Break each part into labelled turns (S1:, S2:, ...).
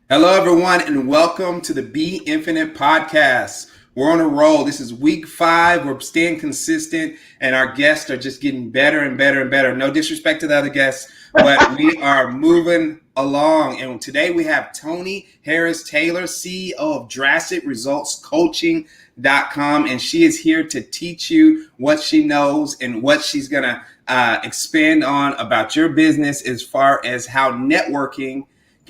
S1: Hello, everyone, and welcome to the Be Infinite podcast. We're on a roll. This is week 5. We're staying consistent, and our guests are just getting better and better and better. No disrespect to the other guests, but we are moving along. And today we have Toni Harris Taylor, CEO of Drastic Results Coaching.com, and she is here to teach you what she knows and what she's going to expand on about your business as far as how networking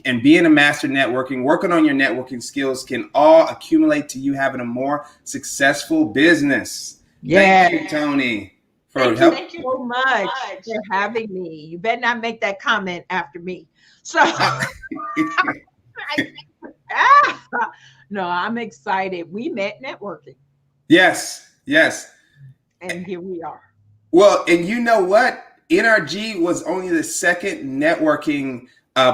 S1: and being a master networking, working on your networking skills can all accumulate to you having a more successful business.
S2: Yeah.
S1: Thank you, Toni, for
S2: Thank you
S1: help.
S2: so much for having me. You better not make that comment after me. So, ah, no, I'm excited. We met networking,
S1: Yes, yes.
S2: and here we are.
S1: Well, and you know what? NRG was only the second networking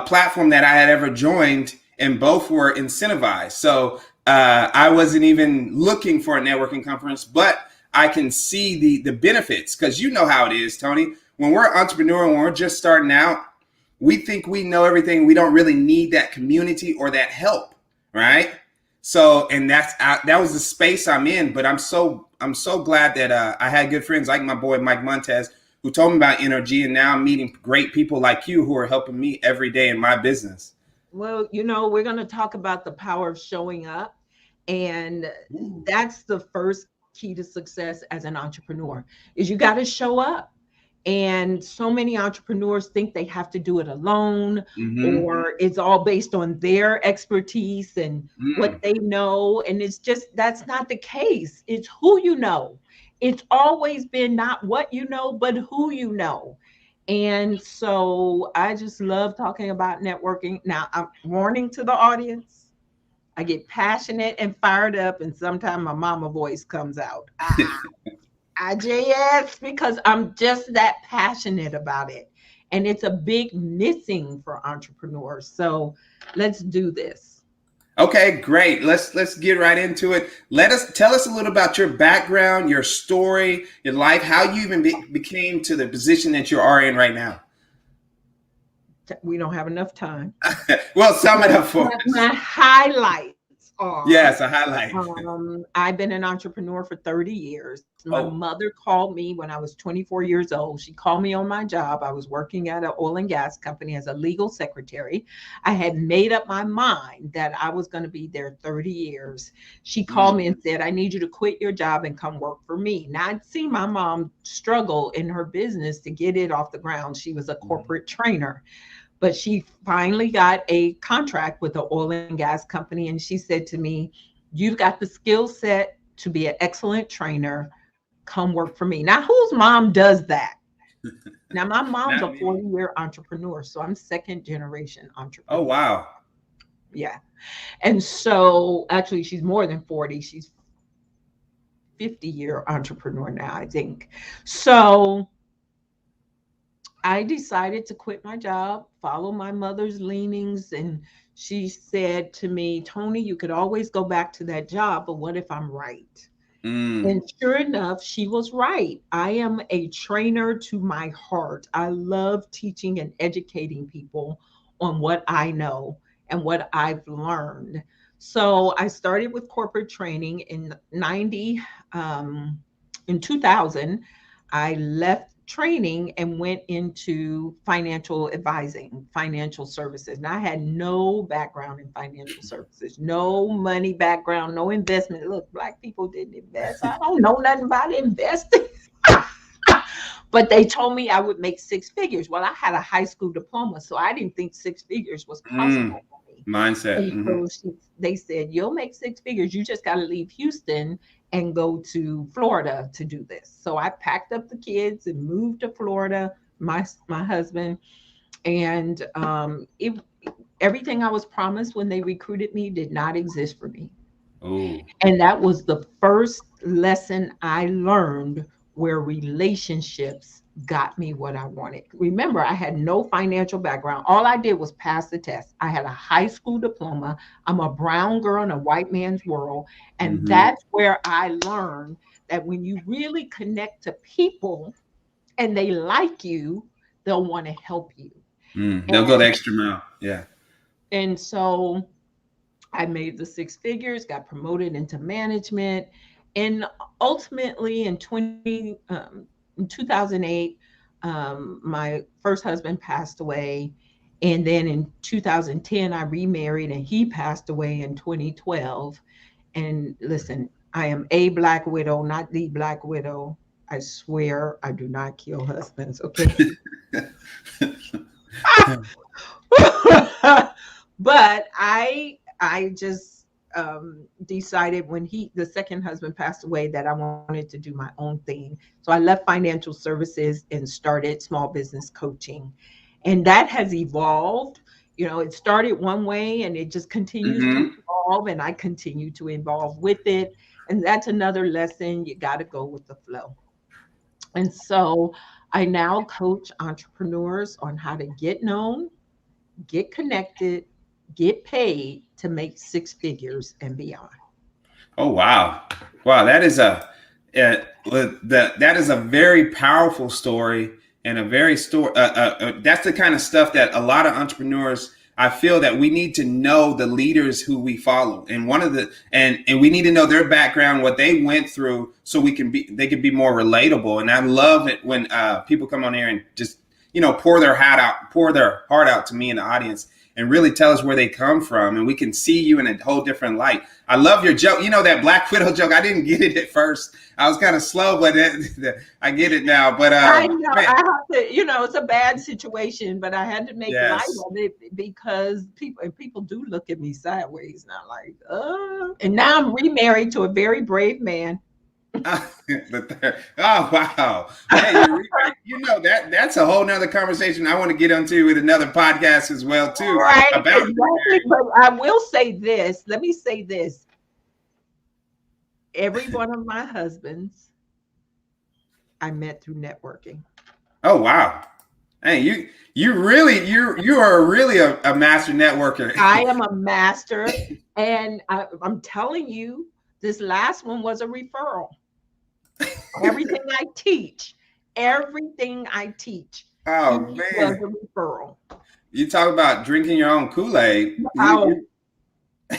S1: platform that I had ever joined, and both were incentivized. So I wasn't even looking for a networking conference, but I can see the benefits because you know how it is, Toni. When we're an entrepreneur, when we're just starting out, we think we know everything. We don't really need that community or that help, right? So, and that was the space I'm in. But I'm so glad that I had good friends like my boy Mike Montez who told me about energy, and now I'm meeting great people like you who are helping me every day in my business.
S2: Well, we're going to talk about the power of showing up, and
S1: Ooh.
S2: that's the first key to success as an entrepreneur is you got to show up. And so many entrepreneurs think they have to do it alone,
S1: Mm-hmm.
S2: or it's all based on their expertise and what
S1: Mm.
S2: they know. And it's just, that's not the case. It's who you know. It's always been not what you know, but who you know. And so I just love talking about networking. Now, I'm warning to the audience. I get passionate and fired up, and sometimes my mama voice comes out. IJS, because I'm just that passionate about it. And it's a big missing for entrepreneurs. So let's do this.
S1: Okay, great. Let's get right into it. Tell us a little about your background, your story, your life, how you even became to the position that you are in right now.
S2: We don't have enough time.
S1: Well, sum it
S2: So
S1: up for
S2: my
S1: us.
S2: highlights are
S1: Yes, a highlight.
S2: I've been an entrepreneur for 30 years. My
S1: Oh.
S2: mother called me when I was 24 years old. She called me on my job. I was working at an oil and gas company as a legal secretary. I had made up my mind that I was going to be there 30 years. She called
S1: Mm.
S2: me and said, I need you to quit your job and come work for me. Now, I'd seen my mom struggle in her business to get it off the ground. She was a
S1: Mhm.
S2: corporate trainer, but she finally got a contract with the oil and gas company. And she said to me, you've got the skill set to be an excellent trainer. Come work for me. Now, whose mom does that? Now, my mom's a
S1: Not many.
S2: 40-year entrepreneur. So I'm second generation
S1: Oh,
S2: entrepreneur.
S1: wow.
S2: Yeah. And so actually, she's more than 40. She's 50-year entrepreneur now, I think. So I decided to quit my job, follow my mother's leanings, and she said to me, Toni, you could always go back to that job, but what if I'm right?
S1: Mm.
S2: And sure enough, she was right. I am a trainer to my heart. I love teaching and educating people on what I know and what I've learned. So I started with corporate training in 90. In 2000, I left training and went into financial advising, financial services. And I had no background in financial services, no money background, no investment. Look, Black people didn't invest. I don't know nothing about investing. But they told me I would make six figures. Well, I had a high school diploma, so I didn't think six figures was
S1: Mm.
S2: possible for me.
S1: Mindset.
S2: And
S1: Hmm.
S2: so they said, you'll make six figures. You just got to leave Houston and go to Florida to do this. So I packed up the kids and moved to Florida, my husband. And everything I was promised when they recruited me did not exist for me.
S1: Oh.
S2: And that was the first lesson I learned where relationships got me what I wanted. Remember, I had no financial background. All I did was pass the test. I had a high school diploma. I'm a brown girl in a white man's world. And
S1: Hmm.
S2: that's where I learned that when you really connect to people and they like you, they'll want to help you.
S1: Mm. They'll go the
S2: And
S1: extra mile. Yeah.
S2: And so I made the six figures, got promoted into management, and ultimately in 2008, my first husband passed away, and then in 2010 I remarried, and he passed away in 2012. And listen, I am a black widow, not the black widow. I swear I do not kill husbands. Okay. But I just decided when the second husband passed away that I wanted to do my own thing. So I left financial services and started small business coaching, and that has evolved. You know, it started one way and it just continues to
S1: Hmm.
S2: evolve, and I continue to evolve with it. And that's another lesson. You got to go with the flow. And so I now coach entrepreneurs on how to get known, get connected, get paid to make six figures and beyond.
S1: Oh wow, wow! That is that is a very powerful story and a very story. That's the kind of stuff that a lot of entrepreneurs. I feel that we need to know the leaders who we follow, and one of the and we need to know their background, what they went through, so they could be more relatable. And I love it when people come on here and just pour their heart out to me in the audience, and really tell us where they come from, and we can see you in a whole different light. I love your joke. You know, that Black Widow joke. I didn't get it at first. I was kind of slow, but I get it now. But
S2: I know
S1: man,
S2: I have to, it's a bad situation, but I had to make light
S1: yes.
S2: of it because people do look at me sideways now, like, and now I'm remarried to a very brave man.
S1: Oh wow, man! That's a whole nother conversation I want to get into with another podcast as well too
S2: Right,
S1: about
S2: exactly. But I will say this. Let me say this. Every one of my husbands I met through networking.
S1: Oh wow, hey you are really a master networker.
S2: I am a master, and I'm telling you, this last one was a referral. Everything I teach, everything I teach, he
S1: Oh
S2: was
S1: man,
S2: a referral.
S1: you talk about drinking your own Kool-Aid.
S2: Oh,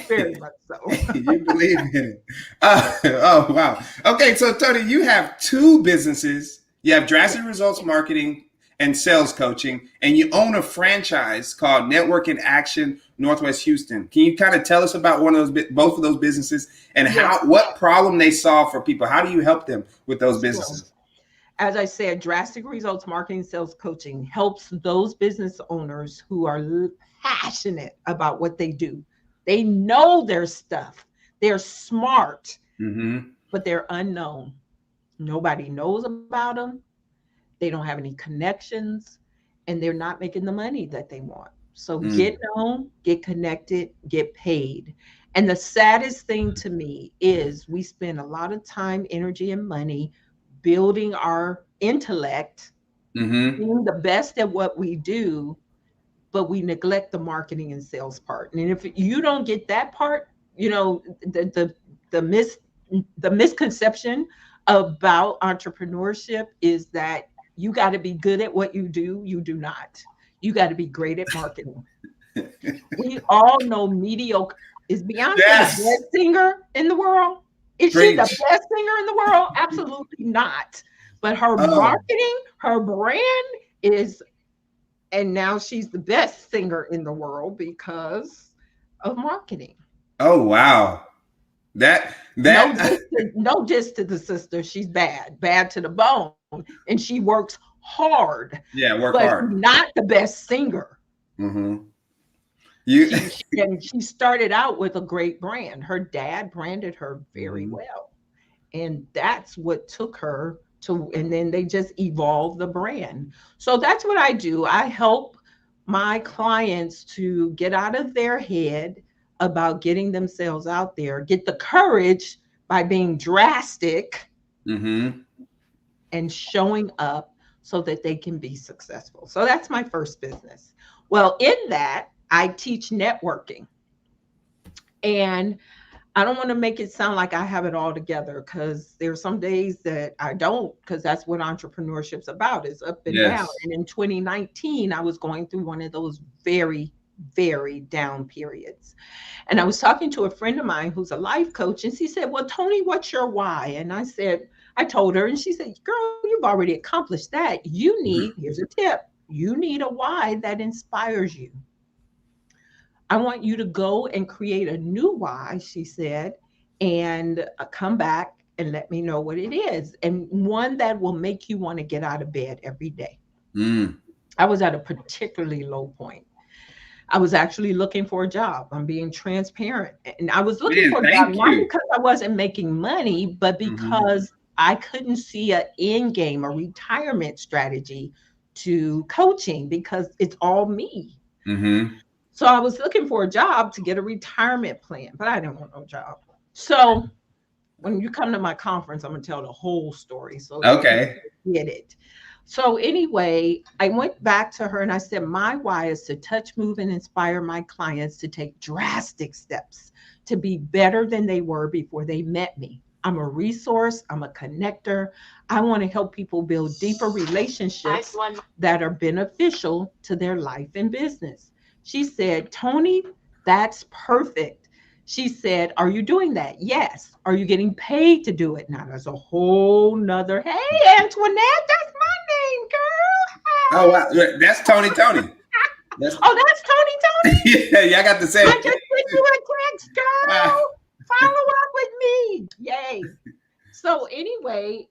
S2: very much so.
S1: You believe in it. Oh, wow. Okay, so Tony, you have two businesses. You have Drastic Results Marketing and Sales Coaching, and you own a franchise called Network in Action Northwest Houston. Can you kind of tell us about both of those businesses, and
S2: Yes,
S1: what problem they solve for people? How do you help them with those
S2: sure.
S1: businesses?
S2: As I said, drastic results marketing sales coaching helps those business owners who are passionate about what they do. They know their stuff, they're smart,
S1: Mm-hmm.
S2: but they're unknown. Nobody knows about them, they don't have any connections, and they're not making the money that they want. So get
S1: Mm.
S2: known, get connected, get paid. And the saddest thing to me is we spend a lot of time, energy, and money building our intellect,
S1: Mm-hmm.
S2: being the best at what we do, but we neglect the marketing and sales part. And if you don't get that part, the misconception about entrepreneurship is that you got to be good at what you do. You do not. You got to be great at marketing. We all know mediocre. Is Beyonce the
S1: Yes.
S2: best singer in the world? Is she the
S1: Preach.
S2: best singer in the world? Absolutely not. But her
S1: Oh.
S2: marketing, her brand is, and now she's the best singer in the world because of marketing.
S1: Oh wow. That
S2: No
S1: that
S2: diss no diss to the sister. She's bad, bad to the bone, and she works hard,
S1: yeah,
S2: but
S1: work
S2: she's
S1: hard.
S2: not the best singer.
S1: Mm-hmm. You
S2: And she started out with a great brand. Her dad branded her very
S1: Mhm.
S2: well, and that's what took her to. And then they just evolved the brand. So that's what I do. I help my clients to get out of their head about getting themselves out there, get the courage by being drastic
S1: Mhm.
S2: and showing up so that they can be successful. So that's my first business. Well, in that, I teach networking. And I don't want to make it sound like I have it all together, because there's some days that I don't, because that's what entrepreneurship's about, is up and down.
S1: Yes.
S2: And in 2019, I was going through one of those very very down periods. And I was talking to a friend of mine who's a life coach, and she said, "Well, Tony, what's your why?" And I said, I told her, and she said, "Girl, you've already accomplished that. You need, here's a tip, you need a why that inspires you. I want you to go and create a new why," she said, "and come back and let me know what it is. And one that will make you want to get out of bed every day."
S1: Mm.
S2: I was at a particularly low point. I was actually looking for a job. I'm being transparent. And I was looking
S1: Man,
S2: for a job
S1: thank
S2: not
S1: you.
S2: because I wasn't making money, but
S1: Hmm.
S2: because I couldn't see an end game, a retirement strategy to coaching because it's all me.
S1: Hmm.
S2: So I was looking for a job to get a retirement plan, but I didn't want no job. So when you come to my conference, I'm gonna tell the whole story so you can
S1: Okay.
S2: get it. So anyway, I went back to her and I said, "My why is to touch, move, and inspire my clients to take drastic steps to be better than they were before they met me. I'm a resource, I'm a connector. I want to help people build deeper relationships that are beneficial to their life and business." She said, "Tony, that's perfect." She said, "Are you doing that?" "Yes." "Are you getting paid to do it?" Now there's a whole nother, "Hey, Antoinette, that's my name, girl.
S1: Oh wow,
S2: Hey."
S1: that's Tony. Tony. That's
S2: Oh, that's Tony, Tony.
S1: yeah. I got the
S2: I
S1: same.
S2: just sent you a text,
S1: Ah,
S2: girl. Follow up with me. Yay. So anyway,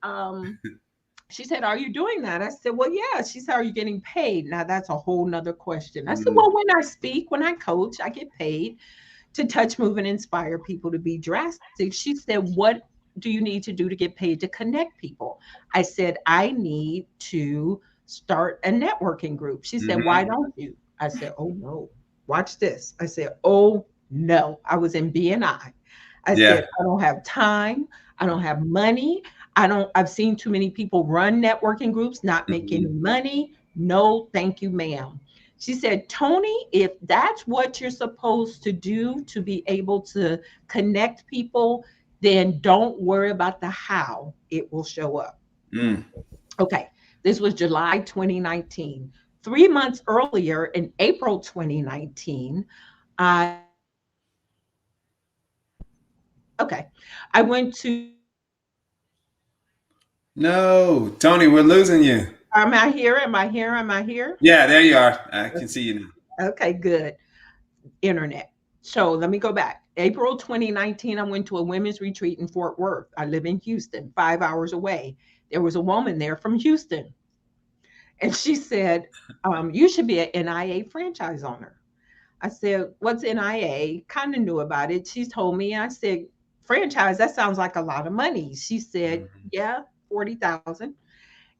S2: she said, "Are you doing that?" I said, "Well, yeah." She said, "Are you getting paid?" Now that's a whole nother question. I said,
S1: mm,
S2: "Well, when I speak, when I coach, I get paid to touch, move, and inspire people to be drastic." She said, "What do you need to do to get paid to connect people?" I said, "I need to start a networking group." She said, "Why
S1: hmm.
S2: don't you?" I said, "Oh no, watch this." I said, "Oh no." I was in BNI. I
S1: Yeah.
S2: said, "I don't have time. I don't have money. I've seen too many people run networking groups, not make any
S1: Hmm.
S2: money. No, thank you, ma'am." She said, "Tony, if that's what you're supposed to do to be able to connect people, then don't worry about the how. It will show up."
S1: Mm.
S2: Okay, this was July 2019. 3 months earlier, in April 2019, I okay, I went to.
S1: No, Tony, we're losing you.
S2: Am I here? Am I here? Am I here?
S1: Yeah, there you are. I can see you now.
S2: Okay, good. Internet. So let me go back. April 2019, I went to a women's retreat in Fort Worth. I live in Houston, 5 hours away. There was a woman there from Houston, and she said, "You should be an NIA franchise owner." I said, "What's NIA?" Kind of knew about it. She told me. I said, "Franchise, that sounds like a lot of money." She said,
S1: Mhm.
S2: "Yeah, 40,000."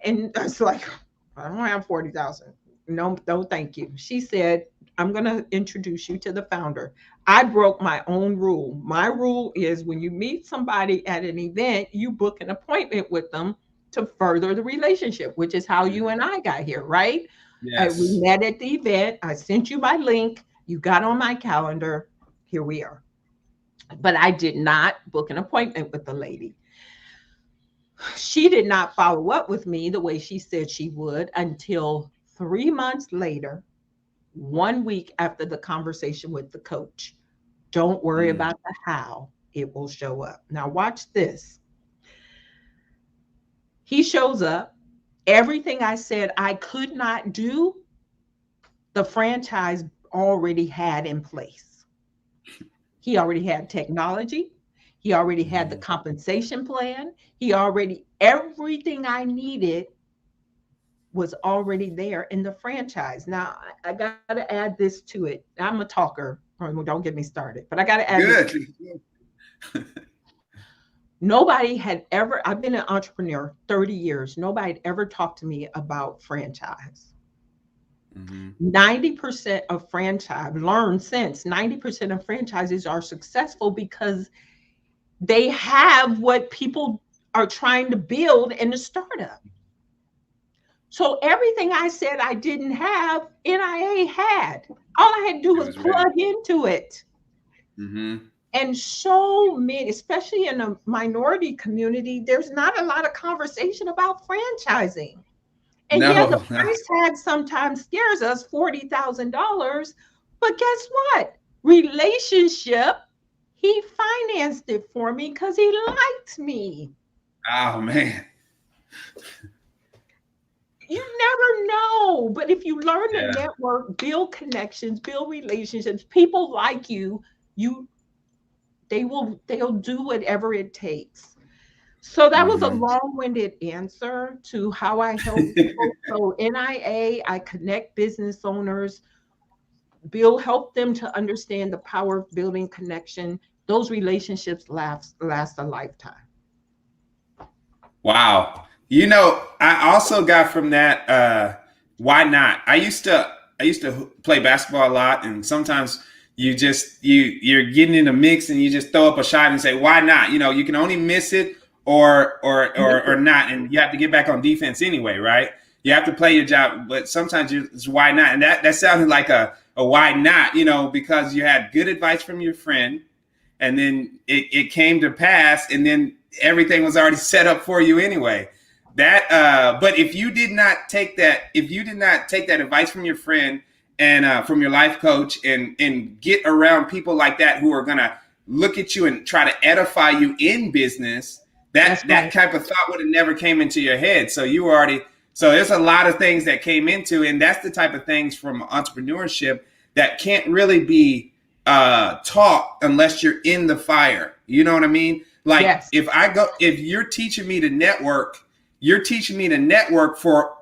S2: And I was like, "I don't have 40,000. No, no, thank you." She said, "I'm going to introduce you to the founder." I broke my own rule. My rule is when you meet somebody at an event, you book an appointment with them to further the relationship, which is how you and I got here, right? We
S1: Yes.
S2: met at the event. I sent you my link. You got on my calendar. Here we are. But I did not book an appointment with the lady. She did not follow up with me the way she said she would until 3 months later, 1 week after the conversation with the coach. "Don't worry
S1: Mm.
S2: about the how, it will show up." Now, watch this. He shows up. Everything I said I could not do, the franchise already had in place. He already had technology. He already had the
S1: Mhm.
S2: compensation plan. He already, everything I needed was already there in the franchise. Now, I got to add this to it. I'm a talker. Don't get me started, but I got to add this.
S1: Good.
S2: Nobody had ever, I've been an entrepreneur 30 years. Nobody had ever talked to me about franchise.
S1: Hmm.
S2: 90% of franchise, learned since 90% of franchises are successful because they have what people are trying to build in the startup. So everything I said I didn't have, NIA had. All I had to do
S1: It
S2: was
S1: was ready.
S2: plug into it.
S1: Hmm.
S2: And so many, especially in the minority community, there's not a lot of conversation about franchising. And yeah, the
S1: No.
S2: price tag sometimes scares us, $40,000. But guess what? Relationship, he financed it for me because he liked me.
S1: Oh man.
S2: You never know. But if you learn to
S1: Yeah.
S2: network, build connections, build relationships, people like you, they'll do whatever it takes. So that was a
S1: Hmm.
S2: long-winded answer to how I help people. So NIA, I connect business owners, help them to understand the power of building connection. Those relationships last a lifetime.
S1: Wow. You know, I also got from that why not? I used to play basketball a lot, and sometimes you're getting in a mix and you just throw up a shot and say why not? You know, you can only miss it or not, and you have to get back on defense anyway, right? You have to play your job, but sometimes it's why not? And that sounded like a why not, you know, because you had good advice from your friend, and then it came to pass, and then everything was already set up for you anyway. But if you did not take that advice from your friend and from your life coach, and get around people like that who are gonna look at you and try to edify you in business,
S2: That's
S1: that
S2: right.
S1: type of thought would have never came into your head. So you were already so there's a lot of things that came into, and that's the type of things from entrepreneurship that can't really be taught unless you're in the fire. You know what I mean? Like
S2: Yes,
S1: if you're teaching me to network, you're teaching me to network for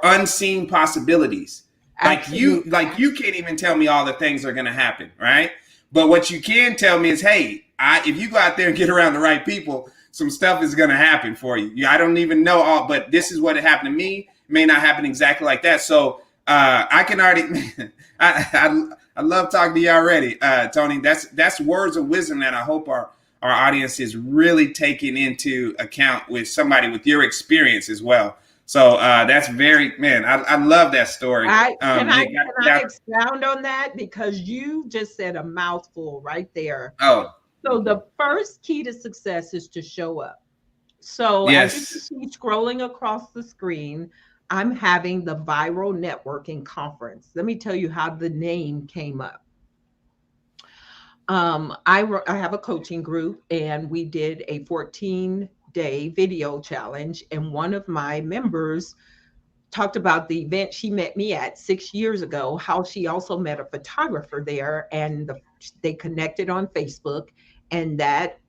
S1: unseen possibilities.
S2: absolutely.
S1: Like you can't even tell me all the things that are going to happen, right? But what you can tell me is, hey, if you go out there and get around the right people, some stuff is going to happen for you. I don't even know all, but this is what happened to me. It may not happen exactly like that. So I can already. I love talking to you already, Tony. That's words of wisdom that I hope our audience is really taking into account with somebody with your experience as well. So that's very man. I love that story.
S2: I can I
S1: You
S2: can I
S1: got
S2: expound on that because you just said a mouthful right there.
S1: oh
S2: So the first key to success is to show up. So as you can
S1: yes.
S2: see scrolling across the screen, I'm having the Viral Networking Conference. Let me tell you how the name came up. I have a coaching group, and we did a 14-day video challenge. And one of my members talked about the event she met me at 6 years ago, how she also met a photographer there, and they connected on Facebook, and that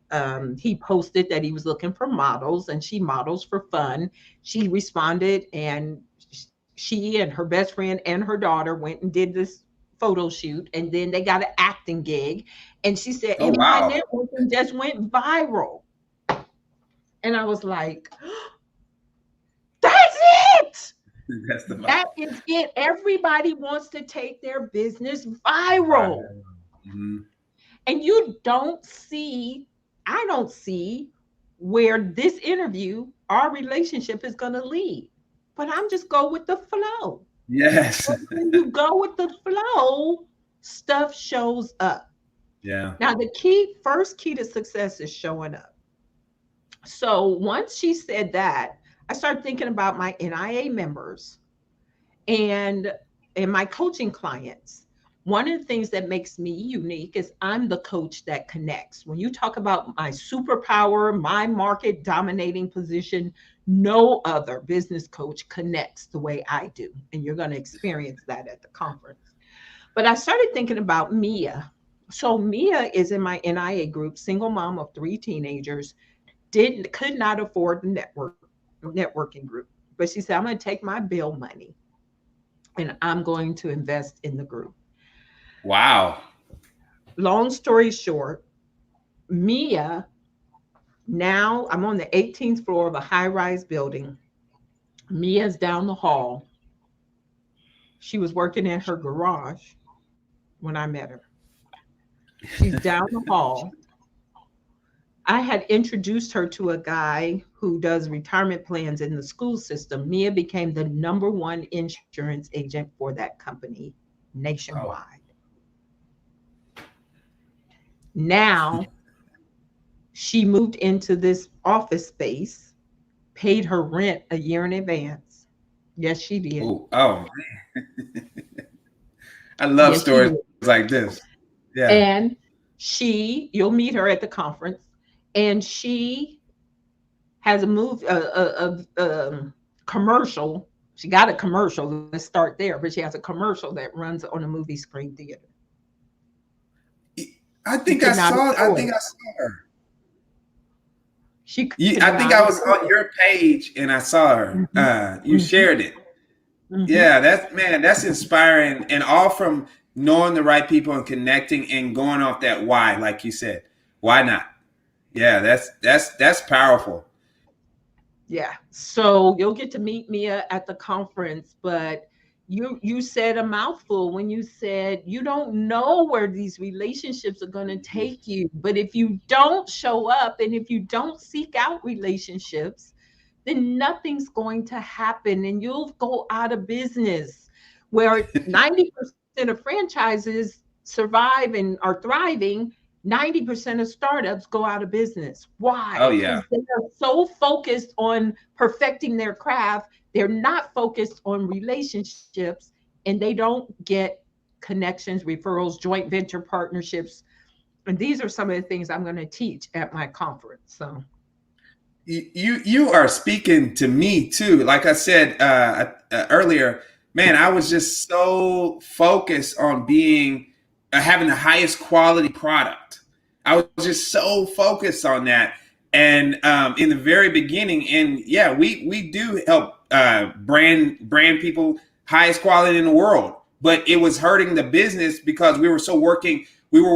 S2: he posted that he was looking for models, and she models for fun. She responded, and she and her best friend and her daughter went and did this photo shoot, and then they got an acting gig. And she said,
S1: Oh
S2: and my
S1: wow.
S2: networking just went viral. And I was like, that's it.
S1: That's the
S2: That is it. Everybody wants to take their business viral.
S1: Mhm.
S2: And you don't see, I don't see where this interview, our relationship is going to lead. But I'm just go with the flow.
S1: Yes.
S2: But when you go with the flow, stuff shows up.
S1: Yeah.
S2: Now, first key to success is showing up. So once she said that, I started thinking about my NIA members and my coaching clients. One of the things that makes me unique is I'm the coach that connects. When you talk about my superpower, my market dominating position, no other business coach connects the way I do, and you're going to experience that at the conference. But I started thinking about Mia. So Mia is in my NIA group, single mom of 3 teenagers, didn't could not afford the networking group, but she said, I'm going to take my bill money and I'm going to invest in the group.
S1: Wow.
S2: Long story short, Mia, now I'm on the 18th floor of a high rise building. Mia's down the hall. She was working in her garage when I met her. She's down the hall. I had introduced her to a guy who does retirement plans in the school system. Mia became the number one insurance agent for that company
S1: Oh.
S2: nationwide. Now she moved into this office space, paid her rent a year in advance. Yes, she did.
S1: Oh. Oh. I love
S2: Yes, she
S1: stories
S2: did.
S1: like this. Yeah.
S2: And you'll meet her at the conference, and she has a commercial. She got a commercial. Let's start there, but she has a commercial that runs on a movie screen theater. She could not
S1: I
S2: afford
S1: think
S2: it.
S1: I saw her.
S2: She
S1: I
S2: could
S1: think
S2: not
S1: I was on
S2: afford
S1: your page and I saw her.
S2: it.
S1: You
S2: Hmm.
S1: shared it.
S2: Hmm.
S1: Yeah, that's inspiring, and all from knowing the right people and connecting and going off that why, like you said. Why not? Yeah, that's powerful.
S2: Yeah. So you'll get to meet Mia at the conference, but you said a mouthful when you said you don't know where these relationships are going to take you. But if you don't show up and if you don't seek out relationships, then nothing's going to happen and you'll go out of business. Where 90% of franchises survive and are thriving, 90% of startups go out of business.
S1: Oh
S2: Why?
S1: yeah.
S2: Because they are so focused on perfecting their craft, they're not focused on relationships, and they don't get connections, referrals, joint venture partnerships. And these are some of the things I'm going to teach at my conference. So,
S1: You are speaking to me too. Like I said earlier, man, I was just so focused on being having the highest quality product. I was just so focused on that, and in the very beginning, and yeah, we do help brand people highest quality in the world, but it was hurting the business because we were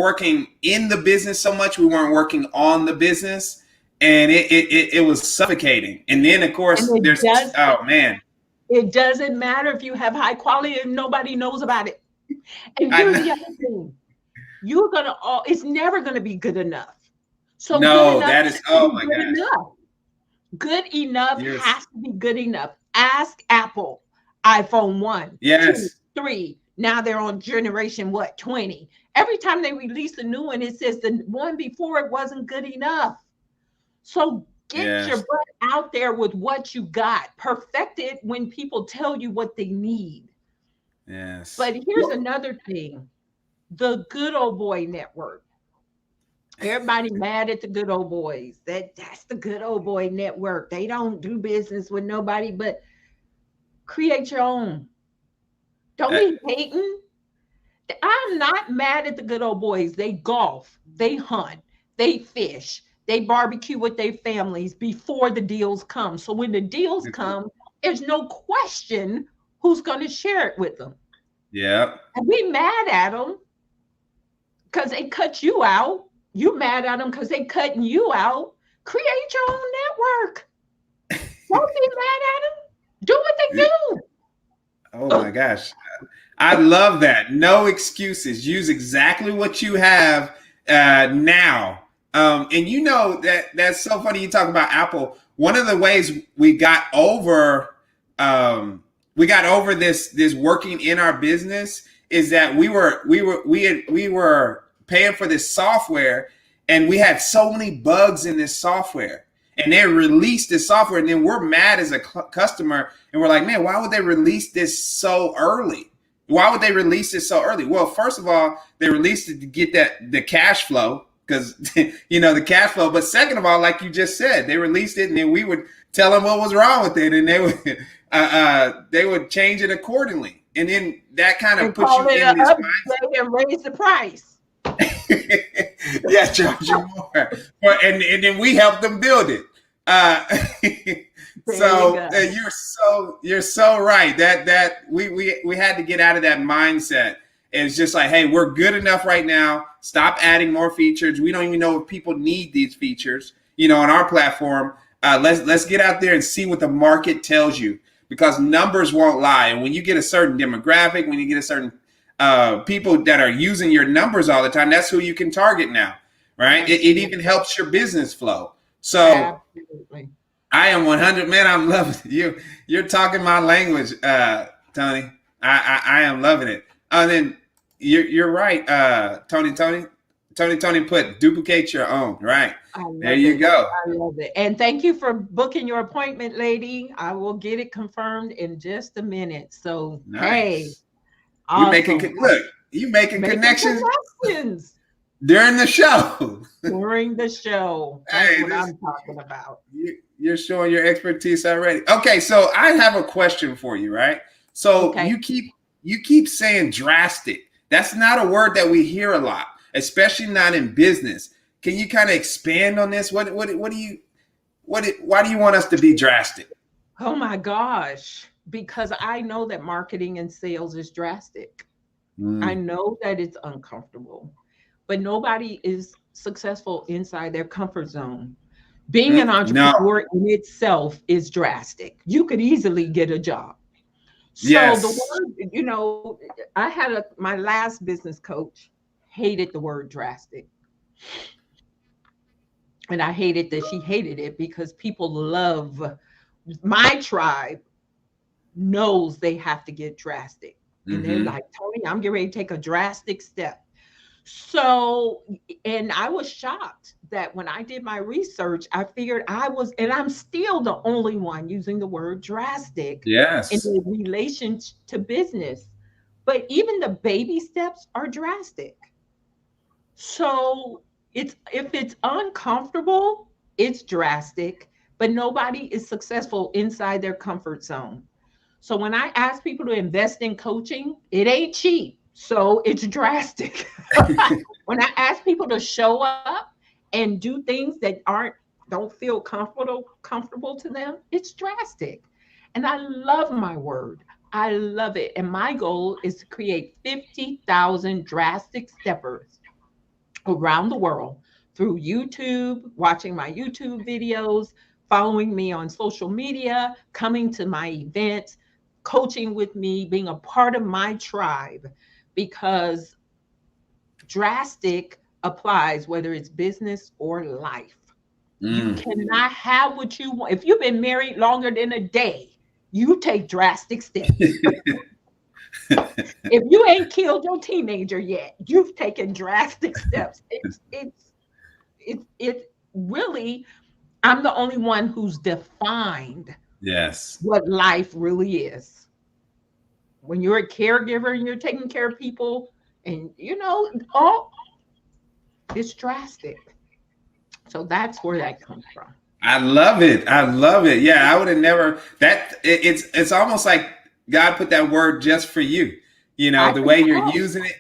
S1: working in the business so much we weren't working on the business, and it was suffocating. And then of
S2: and
S1: course there's oh man,
S2: it doesn't matter if you have high quality and nobody knows about it. And
S1: I
S2: here's
S1: know.
S2: the other thing. You're gonna all it's never gonna be good enough. So good
S1: No,
S2: enough
S1: that
S2: has
S1: is,
S2: to
S1: oh
S2: be
S1: my
S2: good
S1: gosh.
S2: enough. Good enough
S1: You're
S2: has to be good enough. Ask Apple, iPhone 1, 2,
S1: yes.
S2: 3. Now they're on generation what, 20. Every time they release a new one, it says the one before it wasn't good enough. So get your
S1: Yes.
S2: butt out there with what you got. Perfect it when people tell you what they need.
S1: Yes.
S2: But here's another thing, the good old boy network. Everybody mad at the good old boys. That's the good old boy network. They don't do business with nobody, but create your own. Don't
S1: Uh,
S2: be hating. I'm not mad at the good old boys. They golf, they hunt, they fish, they barbecue with their families before the deals come. So when the deals come, there's no question who's going to share it with them.
S1: yeah.
S2: And we mad at them because they cut you out. You mad at them because they cutting you out. Create your own network. Don't be mad at them. Do what they do.
S1: Oh my gosh. I love that. No excuses. Use exactly what you have now. And you know that's so funny. You talk about Apple. One of the ways we got over this working in our business is that we were paying for this software, and we had so many bugs in this software, and they released this software, and then we're mad as a customer, and we're like, man, why would they release this so early? Why would they release it so early? Well, first of all, they released it to get the cash flow, because the cash flow. But second of all, like you just said, they released it, and then we would tell them what was wrong with it, and they would change it accordingly. And then that kind of
S2: And
S1: puts
S2: call
S1: you
S2: it
S1: in
S2: an
S1: this
S2: upgrade and raise the price.
S1: yeah, charge you more. And then we help them build it. Uh,
S2: There you
S1: so
S2: go.
S1: you're so right. That we had to get out of that mindset. It's just like, hey, we're good enough right now. Stop adding more features. We don't even know if people need these features. On our platform. Let's get out there and see what the market tells you, because numbers won't lie. And when you get a certain demographic, when you get a certain people that are using your numbers all the time, that's who you can target now, right? It
S2: Absolutely.
S1: even helps your business flow. So
S2: Absolutely.
S1: I am 100, man. I'm loving you. You're talking my language, Tony. I am loving it. And then you're right, Tony put duplicate your own, right?
S2: I
S1: There
S2: love
S1: you
S2: it.
S1: go.
S2: I love it. And thank you for booking your appointment, lady. I will get it confirmed in just a minute. So, hey,
S1: Nice. We making
S2: awesome.
S1: look. You making
S2: Making
S1: connections
S2: connections
S1: during the show.
S2: during the show. That's
S1: Hey,
S2: what I'm talking about.
S1: you're showing your expertise already. Okay, so I have a question for you, right? So
S2: Okay.
S1: you keep saying drastic. That's not a word that we hear a lot, especially not in business. Can you kind of expand on this? What do you why do you want us to be drastic?
S2: Oh my gosh. Because I know that marketing and sales is drastic. I
S1: Mm.
S2: know that it's uncomfortable, but nobody is successful inside their comfort zone. Being an
S1: No.
S2: entrepreneur in itself is drastic. You could easily get a job. So the
S1: Yes.
S2: word, I had my last business coach hated the word drastic. And I hated that she hated it because people love my tribe knows they have to get drastic. And they're
S1: Mm-hmm.
S2: like, Tony, I'm getting ready to take a drastic step. So, and I was shocked that when I did my research, I figured I was, and I'm still the only one using the word drastic in
S1: Yes.
S2: the relation to business. But even the baby steps are drastic. So it's if it's uncomfortable, it's drastic, but nobody is successful inside their comfort zone. So when I ask people to invest in coaching, it ain't cheap. So it's drastic. When I ask people to show up and do things that don't feel comfortable to them, it's drastic. And I love my word. I love it. And my goal is to create 50,000 drastic steppers around the world through YouTube, watching my YouTube videos, following me on social media, coming to my events, coaching with me, being a part of my tribe, because drastic applies whether it's business or life. You
S1: Mm.
S2: cannot have what you want. If you've been married longer than a day, you take drastic steps. If you ain't killed your teenager yet, you've taken drastic steps. It's really, I'm the only one who's defined
S1: Yes.
S2: what life really is. When you're a caregiver and you're taking care of people, and all it's drastic. So that's where that comes from.
S1: I love it. I love it. Yeah, I would have never it's almost like God put that word just for you. You know,
S2: I
S1: the
S2: think
S1: way you're
S2: so.
S1: using it,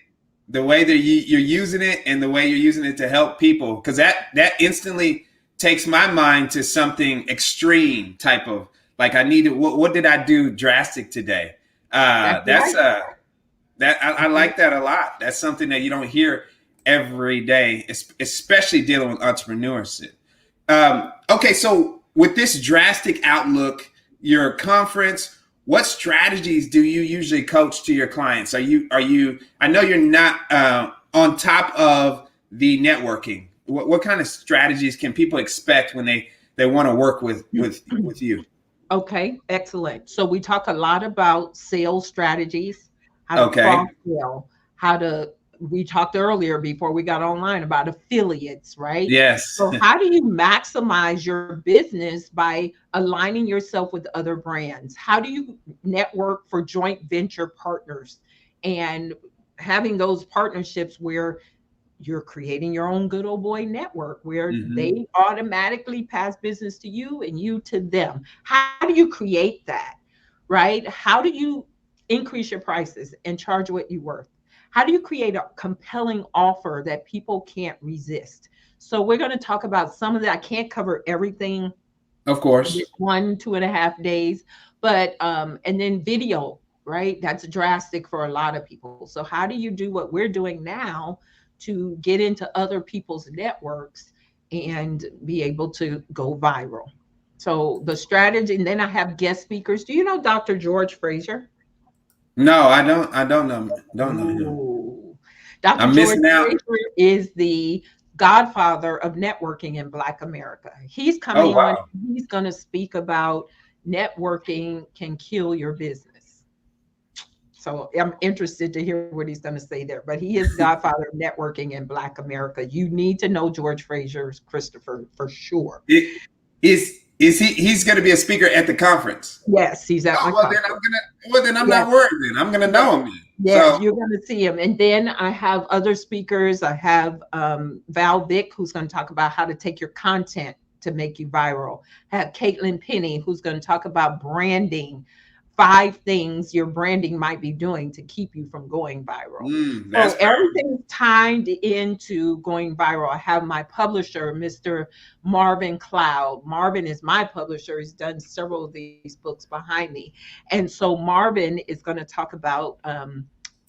S1: the way that you're using it and the way you're using it to help people because that instantly takes my mind to something extreme type of like I needed what did I do drastic today?
S2: That's
S1: That's
S2: right.
S1: that I like that a lot. That's something that you don't hear every day, especially dealing with entrepreneurship. Okay, so with this drastic outlook, your conference, what strategies do you usually coach to your clients? Are you? I know you're not on top of the networking. What kind of strategies can people expect when they want to work with you?
S2: Okay, excellent. So we talk a lot about sales strategies, how to
S1: Okay.
S2: cross sell, how to, we talked earlier before we got online about affiliates, right?
S1: Yes.
S2: So how do you maximize your business by aligning yourself with other brands? How do you network for joint venture partners and having those partnerships where you're creating your own good old boy network where
S1: Hmm.
S2: they automatically pass business to you and you to them. How do you create that? Right? How do you increase your prices and charge what you worth? How do you create a compelling offer that people can't resist? So we're going to talk about some of that. I can't cover everything
S1: Of
S2: in
S1: course.
S2: this 1, 2.5 days, but and then video, right? That's drastic for a lot of people. So how do you do what we're doing now to get into other people's networks and be able to go viral? So the strategy, and then I have guest speakers. Do you know Dr. George Fraser?
S1: No, I don't. I don't know. Don't know him.
S2: Ooh. Dr.
S1: I'm
S2: George
S1: missing out.
S2: Fraser is the godfather of networking in Black America. He's
S1: Oh
S2: coming on,
S1: wow.
S2: he's going to speak about networking can kill your business. So I'm interested to hear what he's going to say there. But he is godfather of networking in Black America. You need to know George Fraser's Christopher for sure.
S1: It, is he's going to be a speaker at the conference?
S2: Yes, he's at
S1: Oh
S2: my
S1: well, then I'm
S2: conference.
S1: gonna. Well, then I'm
S2: Yes,
S1: not worried. Then I'm gonna
S2: yes.
S1: know him.
S2: Yes, you're going to see him. And then I have other speakers. I have Val Vick, who's going to talk about how to take your content to make you viral. I have Caitlin Penny, who's going to talk about branding, 5 things your branding might be doing to keep you from going viral.
S1: That's
S2: So
S1: powerful.
S2: everything's tied into going viral. I have my publisher, Mr. Marvin Cloud. Marvin is my publisher. He's done several of these books behind me. And so Marvin is going to talk about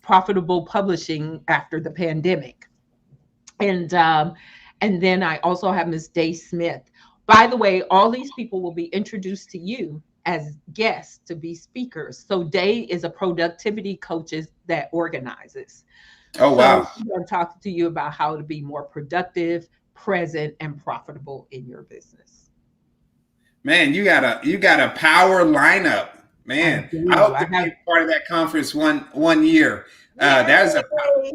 S2: profitable publishing after the pandemic. And then I also have Miss Day Smith. By the way, all these people will be introduced to you as guests to be speakers. So Day is a productivity coach that organizes.
S1: Oh
S2: So
S1: wow.
S2: she's going to talk to you about how to be more productive, present, and profitable in your business.
S1: Man, you got a power lineup.
S2: I
S1: Man, I
S2: do.
S1: hope
S2: I
S1: to be
S2: have,
S1: a part of that conference one year. That is a
S2: yay.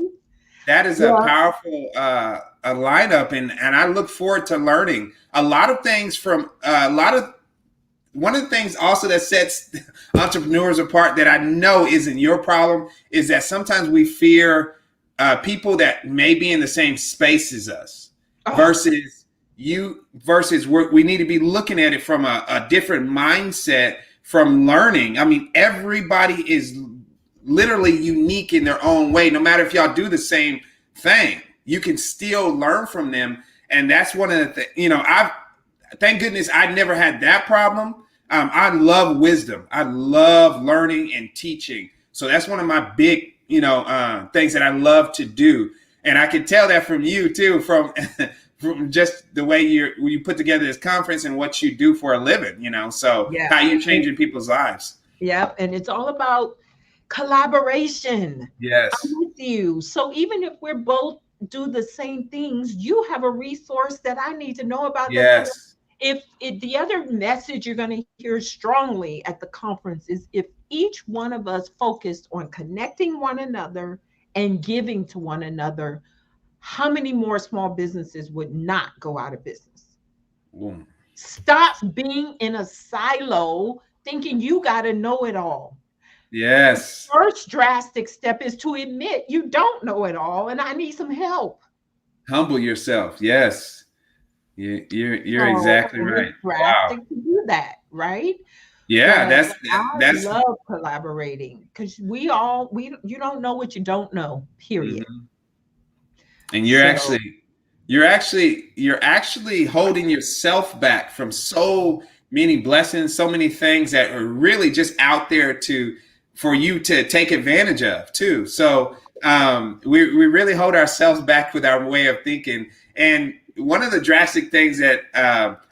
S1: that is a
S2: Yeah.
S1: powerful a lineup, and I look forward to learning a lot of things from a lot of. One of the things also that sets entrepreneurs apart that I know isn't your problem is that sometimes we fear people that may be in the same space as us
S2: Oh,
S1: versus we need to be looking at it from a different mindset from learning. I mean, everybody is literally unique in their own way. No matter if y'all do the same thing, you can still learn from them. And that's one of the things, I've, thank goodness I never had that problem. I love wisdom. I love learning and teaching. So that's one of my big, things that I love to do. And I can tell that from you too, from from just the way you put together this conference and what you do for a living. So
S2: yeah.
S1: how you changing people's lives.
S2: Yeah. And it's all about collaboration. I'm
S1: Yes.
S2: with you. So even if we're both do the same things, you have a resource that I need to know about that's going to,
S1: Yes.
S2: if the other message you're going to hear strongly at the conference is if each one of us focused on connecting one another and giving to one another, how many more small businesses would not go out of business?
S1: Boom.
S2: Stop being in a silo thinking you got to know it all.
S1: Yes.
S2: First drastic step is to admit you don't know it all and I need some help.
S1: Humble yourself. Yes. You're
S2: So,
S1: exactly
S2: and
S1: right.
S2: it's
S1: Wow.
S2: drastic to do that, right?
S1: Yeah,
S2: But
S1: that's
S2: I
S1: that's
S2: love collaborating because we you don't know what you don't know, period.
S1: mhm. And
S2: So
S1: you're actually holding yourself back from so many blessings, so many things that are really just out there to for you to take advantage of too. So we really hold ourselves back with our way of thinking. And one of the drastic things that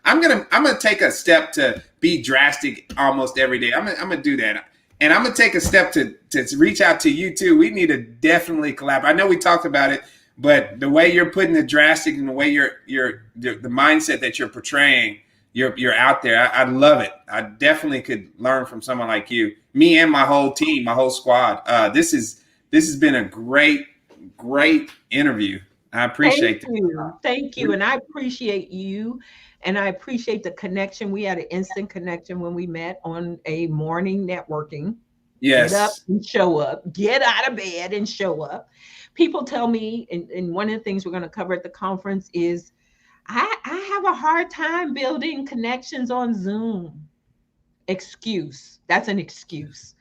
S1: I'm gonna take a step to be drastic almost every day. I'm gonna do that. And I'm gonna take a step to reach out to you too. We need to definitely collab. I know we talked about it, but the way you're putting the drastic and the way you're the mindset that you're portraying, you're out there. I love it. I definitely could learn from someone like you. Me and my whole team, my whole squad. This has been a great interview. I
S2: thank
S1: appreciate that.
S2: you. Thank you. And I appreciate you. And I appreciate the connection. We had an instant connection when we met on a morning networking. Get up
S1: Yes.
S2: and show up. Get out of bed and show up. People tell me, and one of the things we're going to cover at the conference is I have a hard time building connections on Zoom. Excuse. That's an excuse.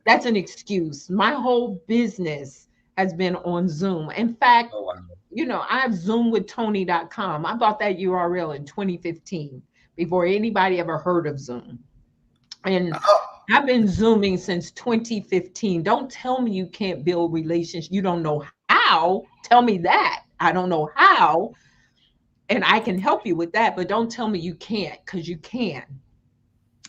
S2: That's an excuse. My whole business has been on Zoom. In fact,
S1: Oh wow.
S2: I have zoomwithtoni.com. I bought that URL in 2015 before anybody ever heard of Zoom. And
S1: Oh,
S2: I've been Zooming since 2015. Don't tell me you can't build relationships. You don't know how. Tell me that. I don't know how. And I can help you with that, but don't tell me you can't because you can.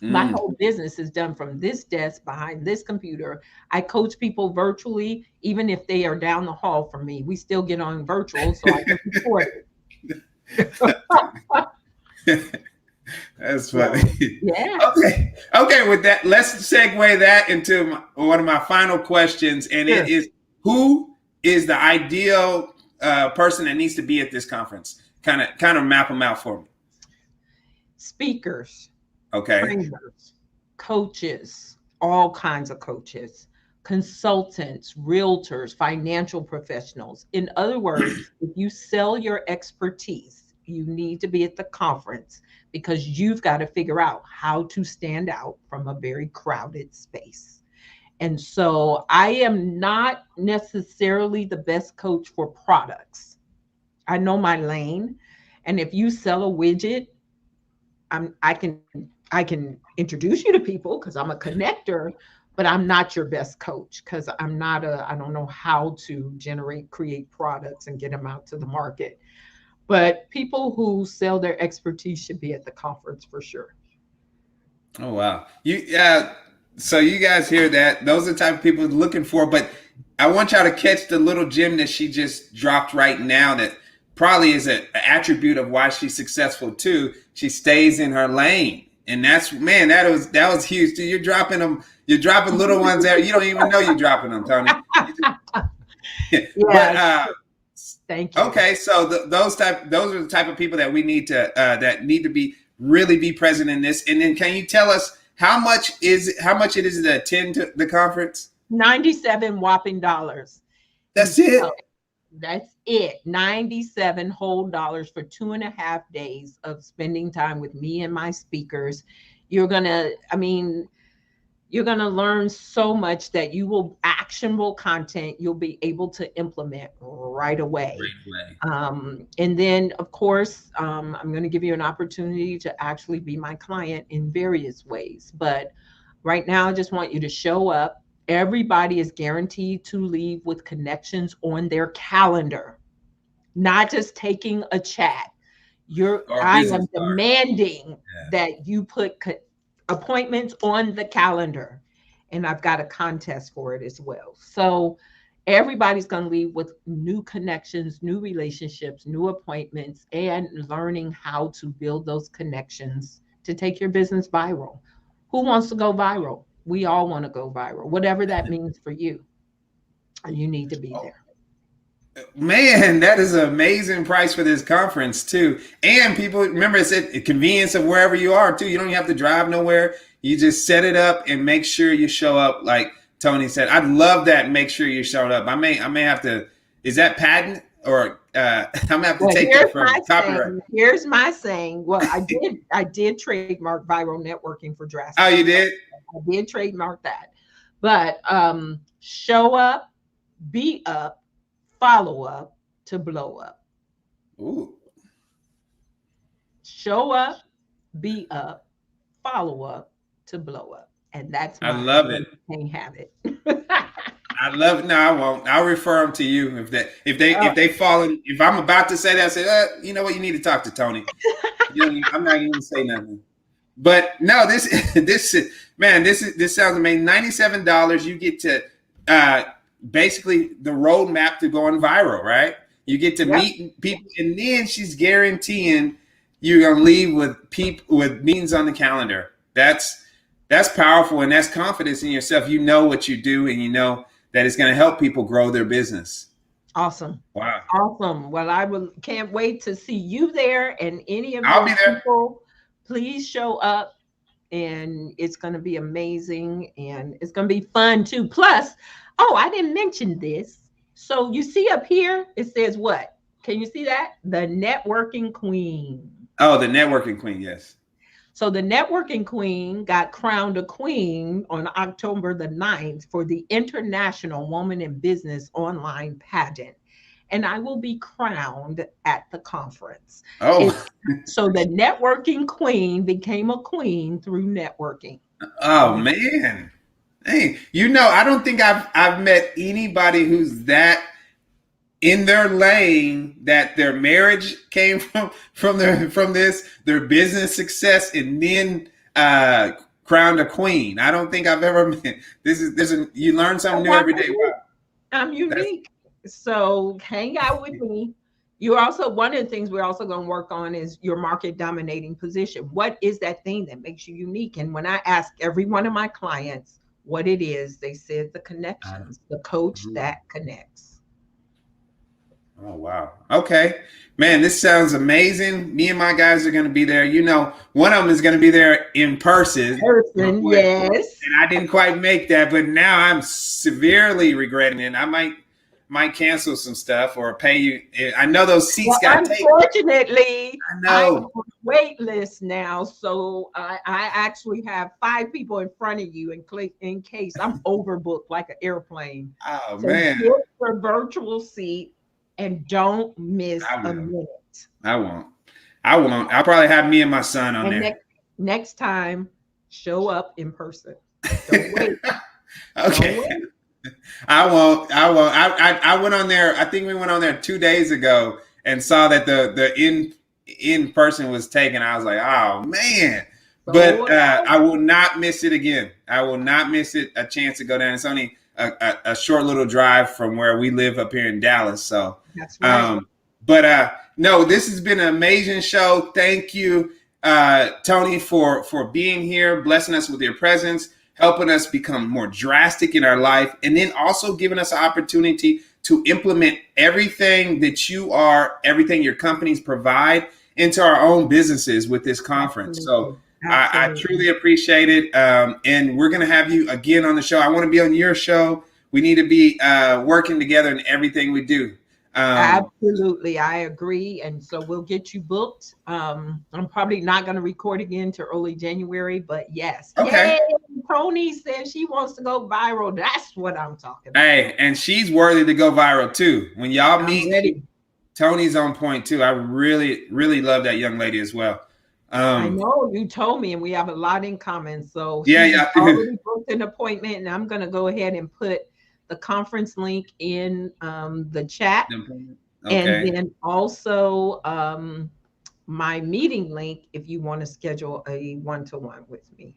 S2: My
S1: mm.
S2: whole business is done from this desk behind this computer. I coach people virtually, even if they are down the hall from me. We still get on virtual so I can record it.
S1: That's funny.
S2: So, yeah,
S1: Okay. With that, let's segue that into one of my final questions, and it
S2: sure.
S1: is: who is the ideal person that needs to be at this conference? Kind of map them out for me.
S2: Speakers,
S1: Okay.
S2: trainers, coaches, all kinds of coaches, consultants, realtors, financial professionals. In other words, if you sell your expertise, you need to be at the conference because you've got to figure out how to stand out from a very crowded space. And so I am not necessarily the best coach for products. I know my lane. And if you sell a widget, I can introduce you to people because I'm a connector, but I'm not your best coach because I don't know how to create products and get them out to the market. But people who sell their expertise should be at the conference for sure.
S1: Oh wow. So you guys hear that? Those are the type of people looking for, but I want y'all to catch the little gem that she just dropped right now that probably is an attribute of why she's successful too. She stays in her lane. And that's man, that was huge. Dude, you're dropping little ones there. You don't even know you're dropping them, Tony. But
S2: Yes, thank you.
S1: okay, so those are the type of people that we need to that need to be really be present in this. And then can you tell us how much it is to attend to the conference?
S2: 97 whopping dollars. And
S1: That's it.
S2: so that's it. 97 whole dollars for 2.5 days of spending time with me and my speakers. You're gonna, I mean, you're going to learn so much that you will actionable content you'll be able to implement right away.
S1: Great way.
S2: And then of course, I'm going to give you an opportunity to actually be my client in various ways, but right now I just want you to show up. Everybody is guaranteed to leave with connections on their calendar, not just taking a chat.
S1: Or
S2: I
S1: business
S2: am
S1: card.
S2: demanding
S1: Yeah.
S2: that you put appointments on the calendar, and I've got a contest for it as well. So everybody's going to leave with new connections, new relationships, new appointments, and learning how to build those connections to take your business viral. Who wants to go viral? We all want to go viral, whatever that means for you. You need to be
S1: Oh,
S2: there.
S1: man, that is an amazing price for this conference too. And people remember it's at the convenience of wherever you are too. You don't even have to drive nowhere. You just set it up and make sure you show up. Like Tony said, I'd love that. Make sure you showed up. I may have to. Is that patent or I'm gonna have to
S2: Well,
S1: take that
S2: here's
S1: from
S2: my
S1: copyright?
S2: saying. Here's my saying. Well, I did trademark viral networking for
S1: Oh,
S2: drastic
S1: you
S2: results.
S1: did?
S2: I did trademark that. But show up, be up, follow up to blow up.
S1: Ooh,
S2: Show up, be up, follow up to blow up. And that's
S1: I
S2: mine.
S1: love
S2: And
S1: it.
S2: you can't have it.
S1: I love it. No, I won't. I'll refer them to you
S2: Uh,
S1: if they fall in. If I'm about to say that, I say, you know what, you need to talk to Tony. I'm not even gonna say nothing. But no, this this sounds amazing. $97. You get to uh, basically the roadmap to going viral, right? You get to
S2: yep.
S1: meet people, and then she's guaranteeing you're gonna leave with people with meetings on the calendar. That's powerful, and that's confidence in yourself. You know what you do, and you know that it's gonna help people grow their business.
S2: Awesome.
S1: Wow,
S2: Awesome. Well, can't wait to see you there and any of
S1: I'll
S2: your
S1: be there.
S2: people. Please show up, and it's going to be amazing and it's going to be fun too. Plus, oh, I didn't mention this. So you see up here, it says what? Can you see that? The networking queen.
S1: Oh, the networking queen, yes.
S2: So the networking queen got crowned a queen on October the 9th for the International Woman in Business online pageant. And I will be crowned at the conference.
S1: Oh,
S2: It's so the networking queen became a queen through networking.
S1: oh
S2: Yeah.
S1: man. Hey, I don't think I've met anybody who's that in their lane that their marriage came from their business success, and then crowned a queen. I don't think I've ever met. You learn something new every day. Wow,
S2: I'm
S1: that's
S2: unique. So hang out with me. You also, one of the things we're also going to work on is your market dominating position. What is that thing that makes you unique? And when I ask every one of my clients what it is, they said the
S1: uh,
S2: connections, the coach that connects.
S1: Oh, wow. Okay. Man, this sounds amazing. Me and my guys are going to be there. You know, one of them is going to be there in person.
S2: Person, yes.
S1: And I didn't quite make that, but now I'm severely regretting it. I might cancel some stuff or pay you. I know those seats
S2: Well,
S1: got taken.
S2: unfortunately,
S1: I
S2: I am
S1: know.
S2: on wait list now, so I actually have 5 people in front of you in case I'm overbooked like an airplane.
S1: Oh
S2: So
S1: man,
S2: get your virtual seat and don't miss
S1: I
S2: a
S1: will.
S2: minute.
S1: I won't. I won't. I'll probably have me and my son on
S2: And
S1: there.
S2: next time, show up in person. Don't wait. Don't
S1: Okay.
S2: wait.
S1: I won't. I won't. I went on there. I think we went on there 2 days ago and saw that the in person was taken. I was like, oh man. But
S2: So
S1: I will not miss it again. I will not miss it. A chance to go down. It's only a short little drive from where we live up here in Dallas. So,
S2: that's right.
S1: um, but no, this has been an amazing show. Thank you, Toni, for being here, blessing us with your presence, helping us become more drastic in our life, and then also giving us an opportunity to implement everything that everything your companies provide into our own businesses with this conference. So
S2: Absolutely.
S1: I
S2: Absolutely.
S1: truly appreciate it. And we're going to have you again on the show. I want to be on your show. We need to be working together in everything we do.
S2: Absolutely, I agree. And so we'll get you booked. I'm probably not going to record again to early January, but yes.
S1: Okay.
S2: Yay! Tony says she wants to go viral. That's what I'm talking about.
S1: Hey, and she's worthy to go viral too. When y'all
S2: I'm
S1: meet,
S2: ready.
S1: Toni's on point too. I really, really love that young lady as well.
S2: I know you told me, and we have a lot in common. So
S1: Yeah,
S2: she's
S1: yeah.
S2: already booked an appointment, and I'm going to go ahead and put the conference link in the chat. And
S1: Okay.
S2: then also my meeting link if you want to schedule a one-to-one with me.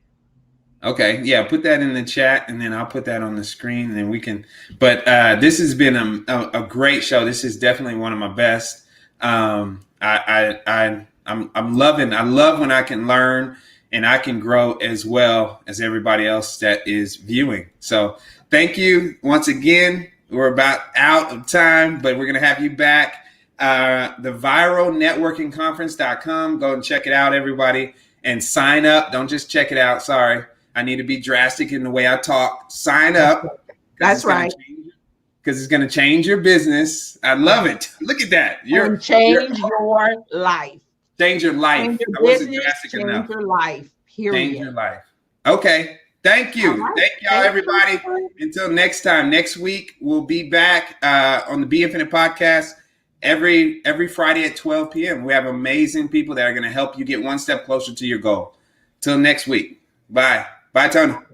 S1: Okay, yeah, put that in the chat, and then I'll put that on the screen, and then we can. But this has been a great show. This is definitely one of my best. I'm loving. I love when I can learn and I can grow as well as everybody else that is viewing. So thank you once again. We're about out of time, but we're gonna have you back. The viralnetworkingconference.com. Go and check it out, everybody, and sign up. Don't just check it out. Sorry. I need to be drastic in the way I talk. Sign up
S2: That's right.
S1: because it's going to change your business. I love it. Look at that.
S2: And change your life.
S1: Change your life.
S2: Change your
S1: I wasn't
S2: business,
S1: drastic
S2: change
S1: enough.
S2: your life. Period.
S1: Change your life. Okay. Thank you.
S2: Right.
S1: Thank y'all, everybody. Until next time. Next week, we'll be back on the Be Infinite podcast every Friday at 12 p.m. We have amazing people that are going to help you get one step closer to your goal. Till next week. Bye. Bye, Toni.